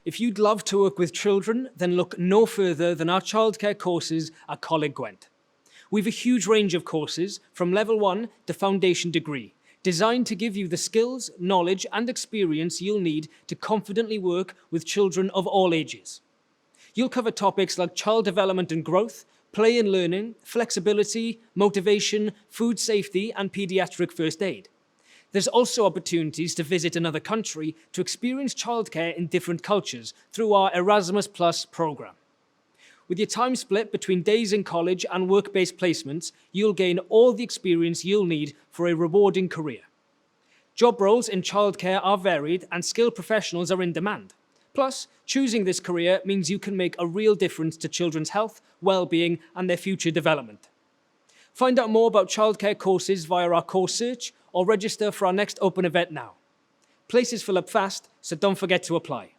If you'd love to work with children, then look no further than our childcare courses at Coleg Gwent. We've a huge range of courses, from level 1 to foundation degree, designed to give you the skills, knowledge, and experience you'll need to confidently work with children of all ages. You'll cover topics like child development and growth, play and learning, flexibility, motivation, food safety, and pediatric first aid. There's also opportunities to visit another country to experience childcare in different cultures through our Erasmus Plus program. With your time split between days in college and work-based placements, you'll gain all the experience you'll need for a rewarding career. Job roles in childcare are varied and skilled professionals are in demand. Plus, choosing this career means you can make a real difference to children's health, well-being, and their future development. Find out more about childcare courses via our course search or register for our next open event now. Places fill up fast, so don't forget to apply.